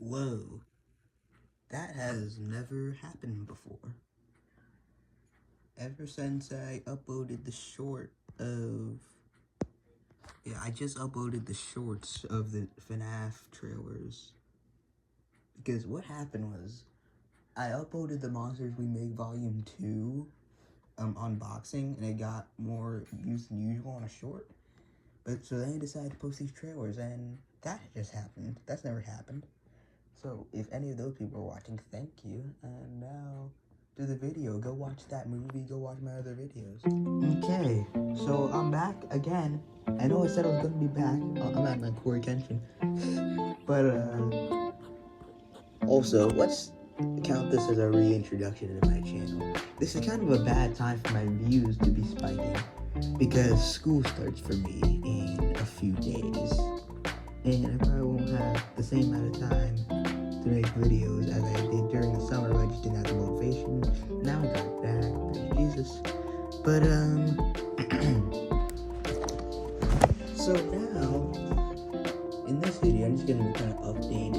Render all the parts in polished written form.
Whoa, that has never happened before. Ever since I uploaded the short of... Yeah, I just uploaded the shorts of the FNAF trailers. Because what happened was, I uploaded the Monsters We Make Volume 2 unboxing, and it got more views than usual on a short. But so then I decided to post these trailers, and that just happened. That's never happened. So if any of those people are watching, thank you. And now to the video. Go watch that movie. Go watch my other videos. Okay, so I'm back again. I know I said I was gonna be back. I'm at my core attention. But also, let's count this as a reintroduction to my channel. This is kind of a bad time for my views to be spiking, because school starts for me in a few days, and I probably won't have the same amount of time to make videos as I did during the summer. I just didn't have the motivation. Now I got it back, praise Jesus. But so now in this video, I'm just gonna be kind of updating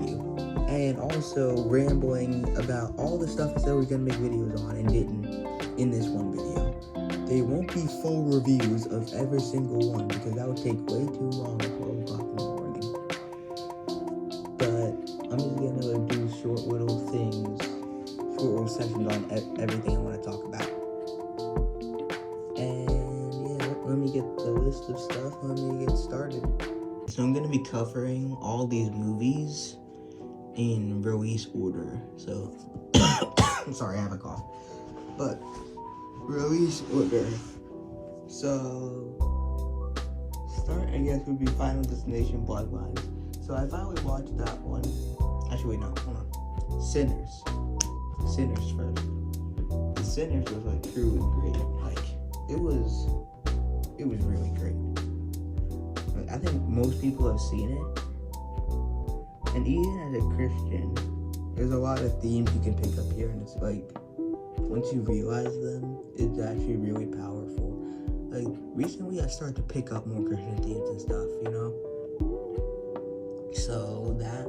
you, and also rambling about all the stuff I said we were gonna make videos on and didn't in this one video. They won't be full reviews of every single one, because that would take way too long at 12 o'clock in the morning. But I'm just gonna do short little things, short little sessions on everything I want to talk about. And yeah, let me get the list of stuff. Let me get started. So I'm gonna be covering all these movies in release order. So I'm sorry, I have a cough. But release order. So start, I guess, would be Final Destination Bloodlines. So I finally watched that one. Actually, no, hold on. Sinners first. The Sinners was like truly great. Like it was really great. I think most people have seen it, and even as a Christian, there's a lot of themes you can pick up here, and it's like, once you realize them, it's actually really powerful. Like, recently I started to pick up more Christian themes and stuff, you know? So that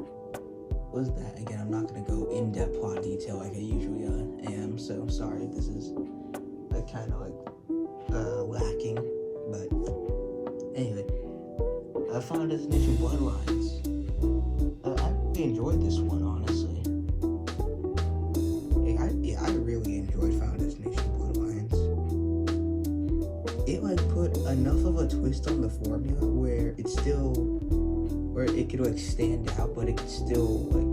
was that. Again, I'm not going to go in-depth plot detail like I usually am, so sorry if this is like kind of like lacking, but anyway. Final Destination Bloodlines. I really enjoyed this one, honestly. I really enjoyed Final Destination Bloodlines. It like put enough of a twist on the formula where it could like stand out, but it could still like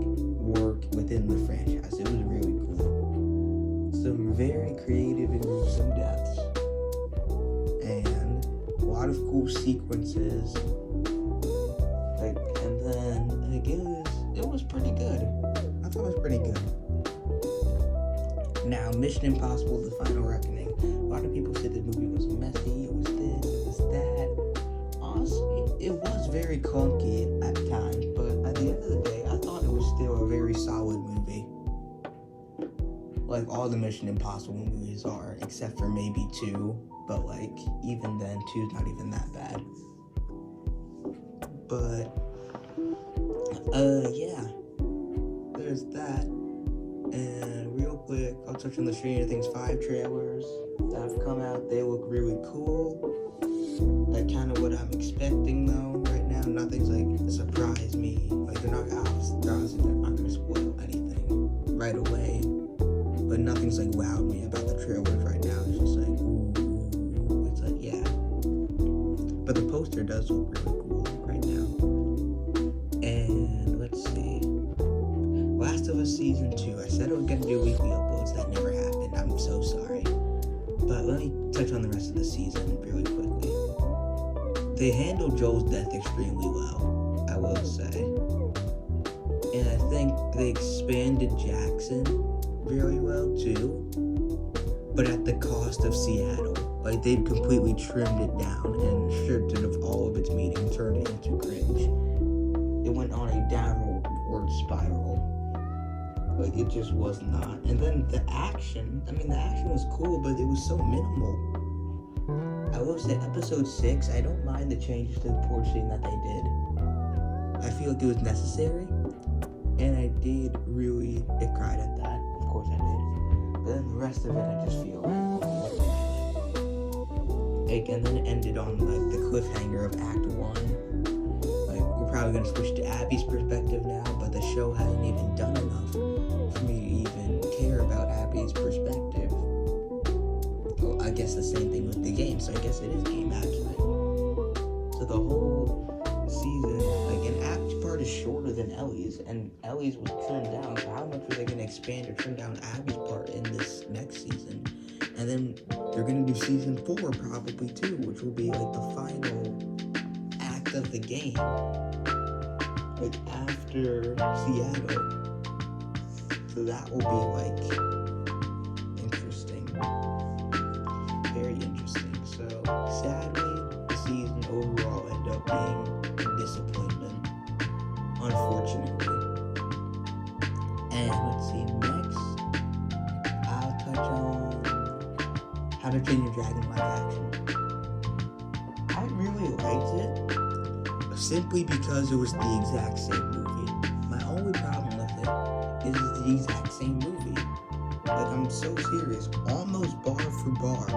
work within the franchise. It was really cool. Some very creative and gruesome deaths, and a lot of cool sequences. It was pretty good. I thought it was pretty good. Now, Mission Impossible: The Final Reckoning. A lot of people said the movie was messy, it was this, it was that. Honestly, it was very clunky at times, but at the end of the day, I thought it was still a very solid movie. Like all the Mission Impossible movies are, except for maybe 2, but like, even then, 2's not even that bad. But yeah, there's that. And real quick, I'll touch on the Stranger Things 5 trailers that have come out. They look really cool. Like kind of what I'm expecting though right now. Nothing's like surprised me. Like they're not gonna spoil anything right away. But nothing's like wowed me about the trailers right now. It's just like ooh, it's like yeah. But the poster does look really cool right now. And let's see. Last of Us Season 2. I said I was going to do weekly uploads. That never happened. I'm so sorry. But let me touch on the rest of the season really quickly. They handled Joel's death extremely well, I will say. And I think they expanded Jackson really well too. But at the cost of Seattle. Like, they completely trimmed it down and stripped it of all of its meaning, turned it into cringe. It went on a downward spiral. Like, it just was not. And then the action was cool, but it was so minimal. I will say, episode 6, I don't mind the changes to the porch scene that they did. I feel like it was necessary, and I did really, I cried at that. Of course I did. But then the rest of it, I just feel like, and then it ended on like the cliffhanger of Act 1. Like, we're probably gonna switch to Abby's perspective now, but the show hasn't even done enough for me to even care about Abby's perspective. Well, I guess the same thing with the game, so I guess it is game accurate. So the whole season, like, an Abby's part is shorter than Ellie's, and Ellie's was trimmed down, so how much are they gonna expand or trim down Abby's part in this next season? And then they're gonna do season 4 probably too, which will be like the final act of the game, like after Seattle. So that will be like interesting, very interesting. So sadly, the season overall ended up being a disappointment, unfortunately. And let's see, next I'll touch on How to Train Your Dragon live action. I really liked it, simply because it was the exact same movie. My only problem with it is it's the exact same movie. Like, I'm so serious, almost bar for bar,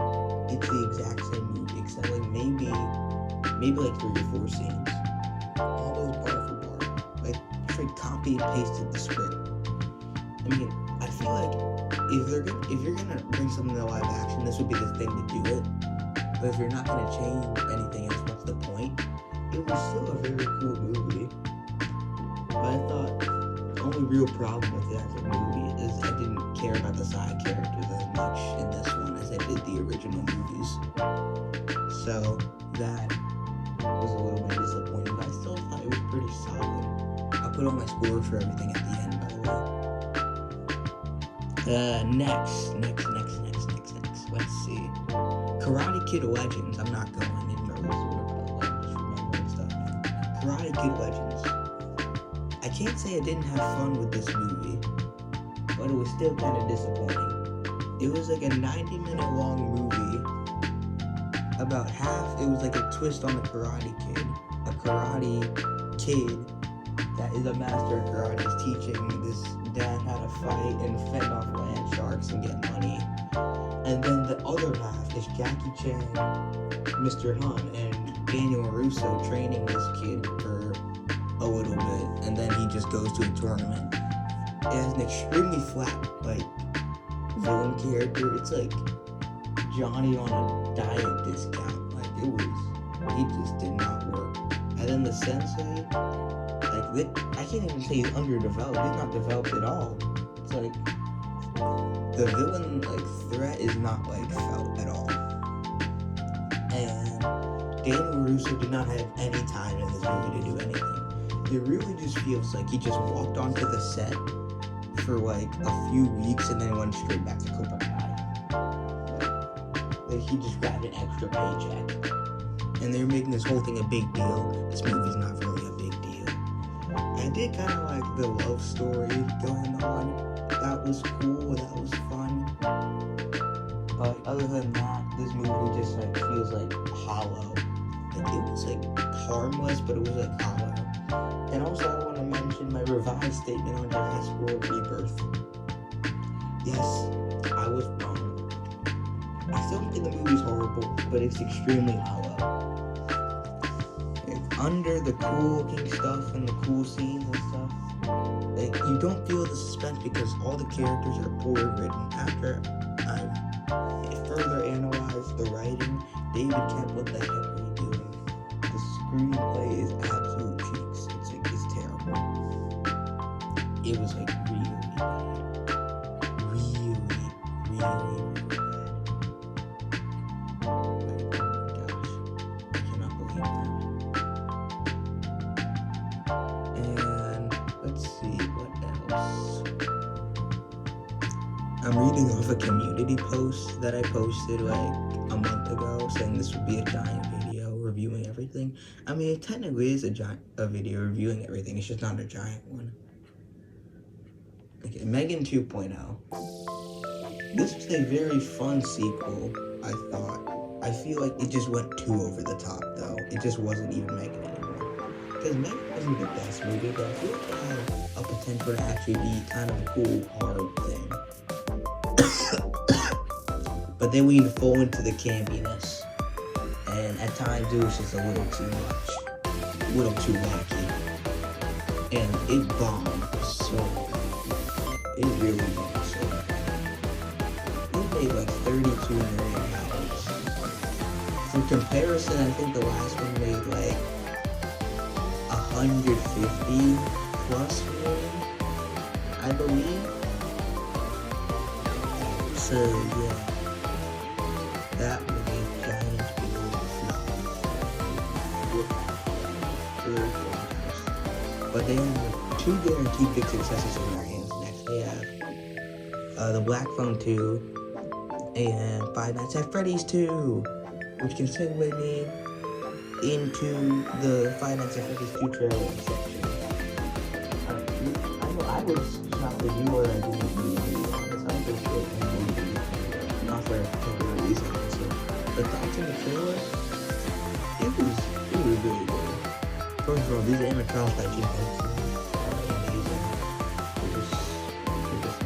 it's the exact same movie, except like maybe like 3 or 4 scenes. Almost bar for bar. Like, straight copy and pasted the script. I mean, I feel like if you're gonna bring something to live action, this would be the thing to do it. But if you're not gonna change anything else, what's the point? It was still a very cool movie. But I thought the only real problem with it as a movie is I didn't care about the side characters as much in this one as I did the original movies. So that was a little bit disappointing, but I still thought it was pretty solid. I'll put on my score for everything at the end, by the way. Next. Let's see. Karate Kid Legends. I'm not going in those order, just remembering stuff. Karate Kid Legends. I can't say I didn't have fun with this movie, but it was still kind of disappointing. It was like a 90-minute long movie. About half, it was like a twist on the Karate Kid. A karate kid that is a master of karate is teaching this dad how to fight and fend off land sharks and get money. And then the other half is Jackie Chan, Mr. Han, and Daniel Russo training this kid for a little bit, and then he just goes to a tournament. It has an extremely flat, like, villain character. It's like Johnny on a diet discount. Like, it just did not work. And then the sensei, like, I can't even say he's underdeveloped. He's not developed at all. It's like, the villain, like, threat is not, like, felt at all. And Daniel Russo did not have any time in this movie to do anything. It really just feels like he just walked onto the set for, like, a few weeks and then went straight back to Cobra Kai. Like, he just grabbed an extra paycheck. And they're making this whole thing a big deal. This movie's not really a big deal. I did kind of like the love story going on. That was cool, that was fun. But other than that, this movie just like feels like hollow. Like, it was like harmless, but it was like hollow. And also I want to mention my revised statement on Jurassic World Rebirth. Yes, I was wrong. I still don't think the movie's horrible, but it's extremely hollow. Under the cool looking stuff and the cool scenes and stuff, like, you don't feel the suspense because all the characters are poorly written. After I further analyzed the writing, David Kemp, what the heck are you doing? The screenplay is absolute cheeks. It's terrible. It was like really bad. Really bad. I'm reading off a community post that I posted like a month ago saying this would be a giant video reviewing everything. I mean, it technically is a video reviewing everything, it's just not a giant one. Okay, Megan 2.0. This was a very fun sequel, I thought. I feel like it just went too over the top though. It just wasn't even Megan anymore. because Meg wasn't the best movie, but I feel like it had a potential to actually be kind of a cool horror thing. But then we fall into the campiness, and at times it was just a little too much, a little too wacky, and it bombed so bad. It really bombed so bad. It made like $32 million. For comparison, I think the last one made like 150 plus million, I believe. So yeah, that would be giant flop. But they have 2 guaranteed big successes in their hands next. They have the Black Phone 2 and Five Nights at Freddy's 2, which can segue me into the Five Nights at Freddy's 2 trailer section. I was shocked that you were like, honest. I was just not for a particular reason. So the thoughts in the trailer, it was really good. First of all, these animatronics by Jim Henson are amazing. They're just amazing.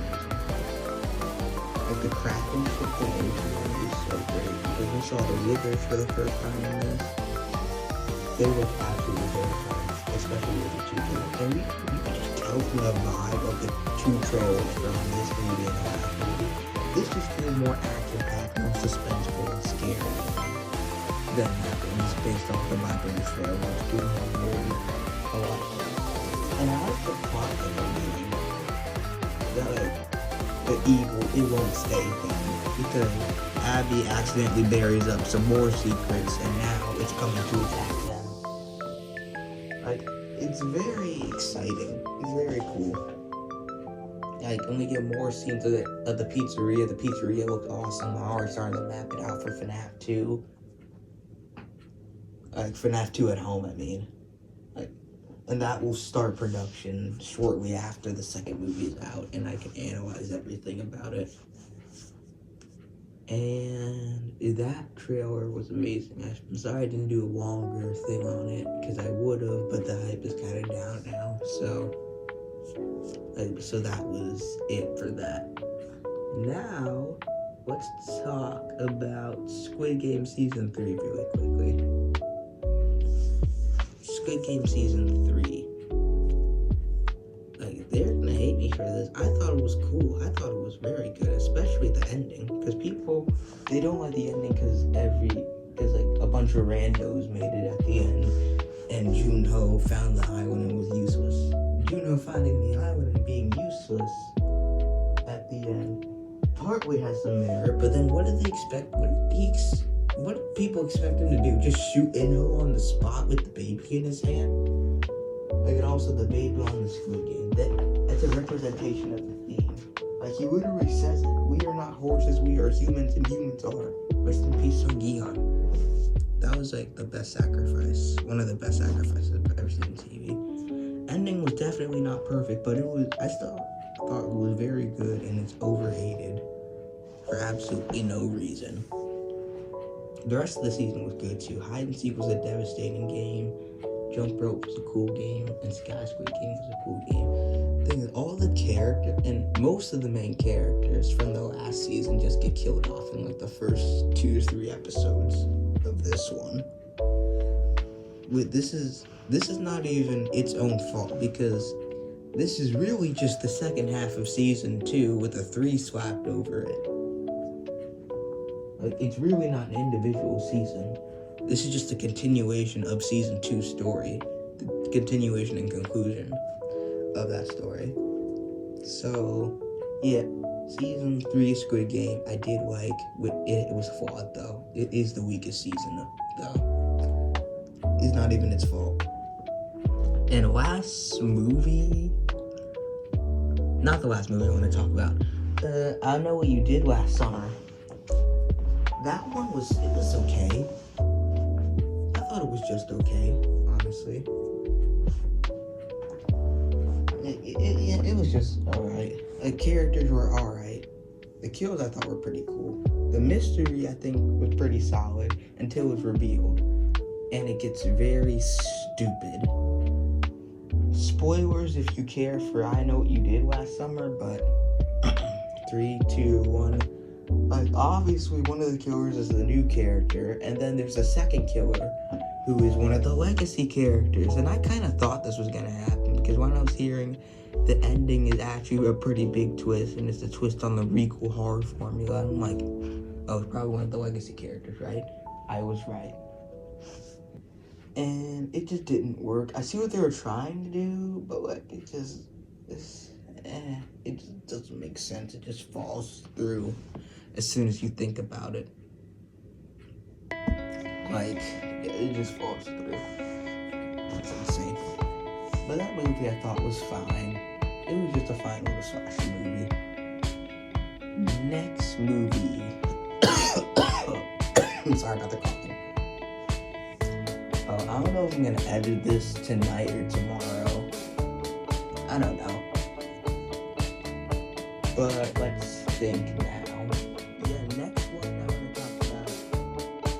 Like the Kraken shit thing is so great. Because we saw the Withers for the first time in this. They look absolutely terrifying, especially with the 2 trailers. And you can just tell from the vibe of the 2 trailers from this movie and the last movie. This just feels more action-packed, more suspenseful and scary than happens based off the vibe of the trailer, which gives me really a lot of fun. And I like the plot of the movie. That like the evil, it won't stay thing. Because Abby accidentally buries up some more secrets and now it's coming to attack them. Like, it's very exciting. It's very cool. Like, when we get more scenes of the pizzeria. The pizzeria looked awesome. I'm already starting to map it out for FNAF 2. Like, FNAF 2 at home, I mean. Like, and that will start production shortly after the second movie is out, and I can analyze everything about it. And that trailer was amazing. I'm sorry I didn't do a longer thing on it, because I would have, but the hype is kind of down now, so that was it for that. Now, let's talk about Squid Game Season 3 really quickly. Squid Game Season 3. Like, they're gonna hate me for this. I thought it was cool. I thought it was very good, especially the ending. Because people, they don't like the ending because like a bunch of randos made it at the end. And Junho found the island and was useless. Junho finding the island and being useless at the end partly has some merit, but then what do they expect? What do people expect him to do? Just shoot Inho on the spot with the baby in his hand? Like, and also the baby on the Squid Game. That's a representation of the theme. Like, he literally says it. We are not horses, we are humans, and humans are. Rest in peace, Sung Gi-hun. That was like the best sacrifice. One of the best sacrifices I've ever seen on TV. Ending was definitely not perfect, but I still thought it was very good, and it's overhated for absolutely no reason. The rest of the season was good too. Hide and Seek was a devastating game. Jump Rope was a cool game, and Sky Squid Game was a cool game. The thing is, all the characters and most of the main characters from the last season just get killed off in like the first 2 to 3 episodes of this one. This is not even its own fault, because this is really just the second half of season 2 with a 3 slapped over it. Like, it's really not an individual season. This is just a continuation of season 2's story. The continuation and conclusion of that story. So, yeah, season 3 Squid Game, I did like. It was flawed, though. It is the weakest season, though. It's not even its fault. And last movie... Not the last movie I want to talk about. I Know What You Did Last Summer. That one was okay. I thought it was just okay, honestly. It was just alright. The characters were alright. The kills I thought were pretty cool. The mystery I think was pretty solid until it was revealed. And it gets very stupid spoilers if you care for I Know What You Did Last Summer, but 3, 2, 1. Like, obviously, one of the killers is the new character, and then there's a second killer who is one of the legacy characters. And I kind of thought this was going to happen, because when I was hearing the ending is actually a pretty big twist, and it's a twist on the Regal horror formula, I'm like, oh, it's probably one of the legacy characters, right? I was right. And it just didn't work. I see what they were trying to do, but like, it just doesn't make sense. It just falls through as soon as you think about it. Like, it just falls through. That's insane. But that movie I thought was fine. It was just a fine little slasher movie. Next movie. I'm sorry about the coughing. I don't know if I'm gonna edit this tonight or tomorrow. I don't know. But let's think now. The next one I'm gonna talk about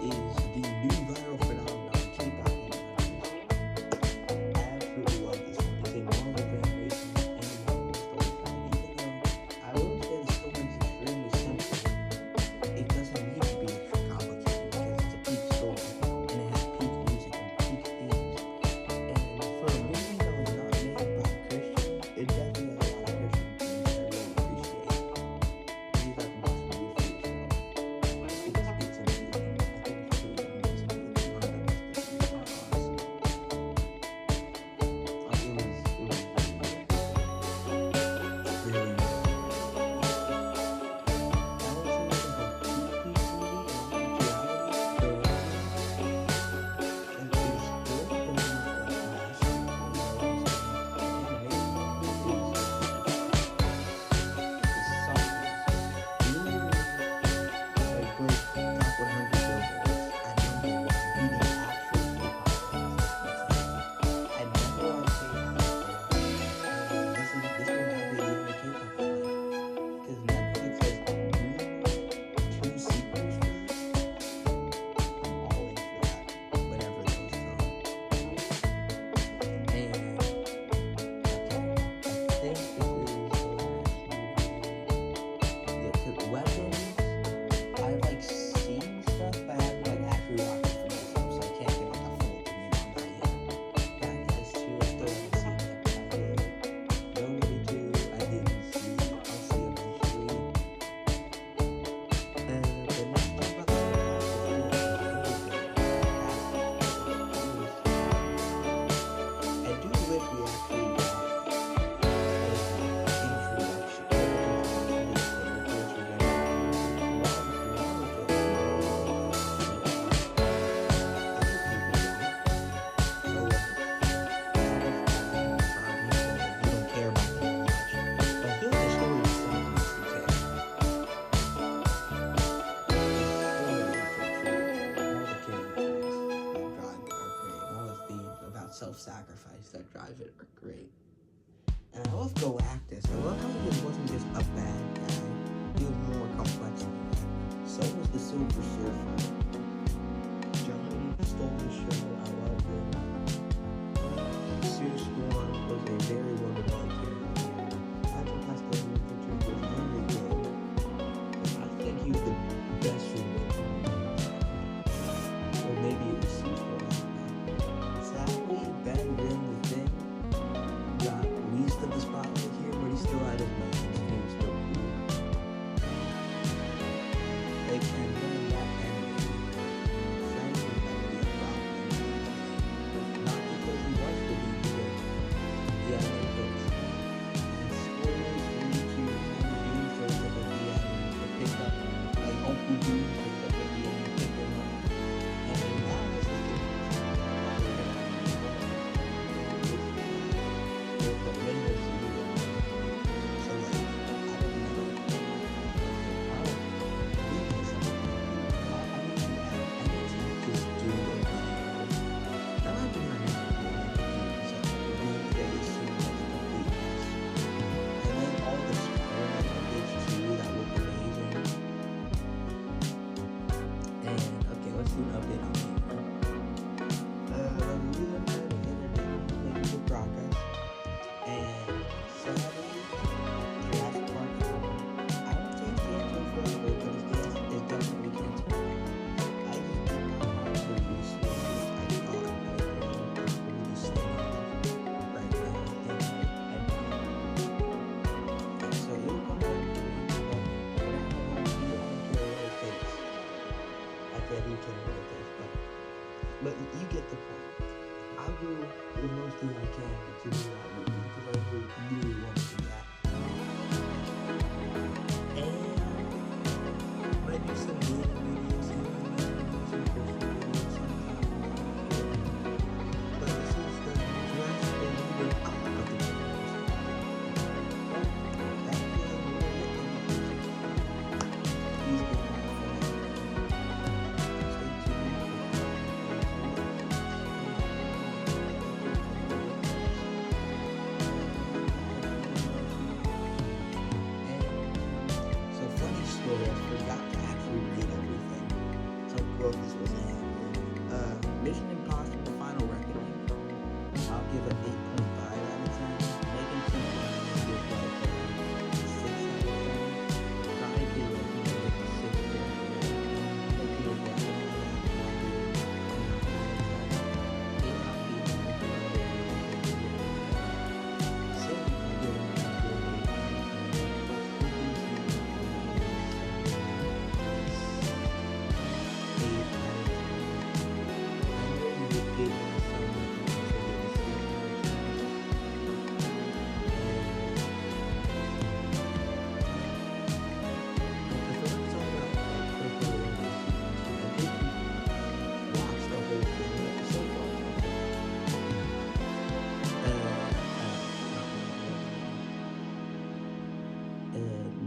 is the new viral phenomenon, K-pop influencers. I absolutely love this one. It's a Marvel animation and Marvel storyline. Even though I will say the story is extremely simple, it doesn't need to be complicated because it's a peak story and it has peak music and peak themes. And for a movie that was not made by a Christian, it definitely has a lot of Christian themes that I really appreciate. These are must be for yourself. It's amazing. I think it's really amazing. It's one of the best that we've done, honestly. Like, it was really good. Really good. I would say it's like a peak movie in actuality. And it's good, but it's not like massive. You know what I'm saying? I've like seen stuff, but I haven't like actually watched it for myself, so I can't give like a full opinion on that yet. Bad Guys 2, I still haven't seen yet, but I will. Nobody 2, I didn't see. I'll see eventually. But let's talk about the I do wish we actually got self-sacrifice that drive it are great. And I love Galactus. I love how he wasn't just a bad guy. He was more complex than that. So was the Silver Surfer. John stole the show. I loved it. Sue Storm was a very well-beloved character. Patrick Pascal was very good. I think he was the best roommate. Or maybe it was Sue Storm. Sadly, Ben Grimm, the Thing, got least of the spotlight here, but he still had his moments and he was still cool. Like, and then that ended. Frankly, that would be a problem. But not because he wants to be good. Yeah, no books. And spoilers for you to kind of do shows up at the end to pick up, like Uncle Dude picked up at the end and picked him up. And now this is the so like,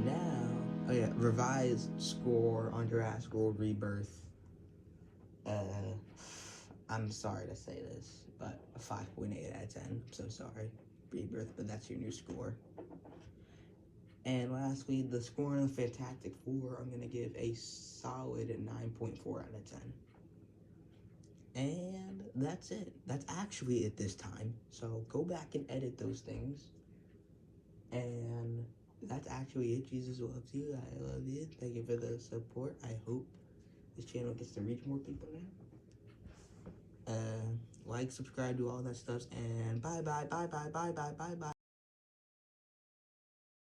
Now, oh yeah, revised score on Jurassic Rebirth. I'm sorry to say this, but a 5.8 out of 10. I'm so sorry, Rebirth, but that's your new score. And lastly, the score on Fantastic Four, I'm gonna give a solid 9.4 out of 10. And that's it. That's actually it this time. So go back and edit those things. And that's actually it. Jesus loves you. I love you. Thank you for the support. I hope this channel gets to reach more people now. Like, subscribe, do all that stuff. And bye.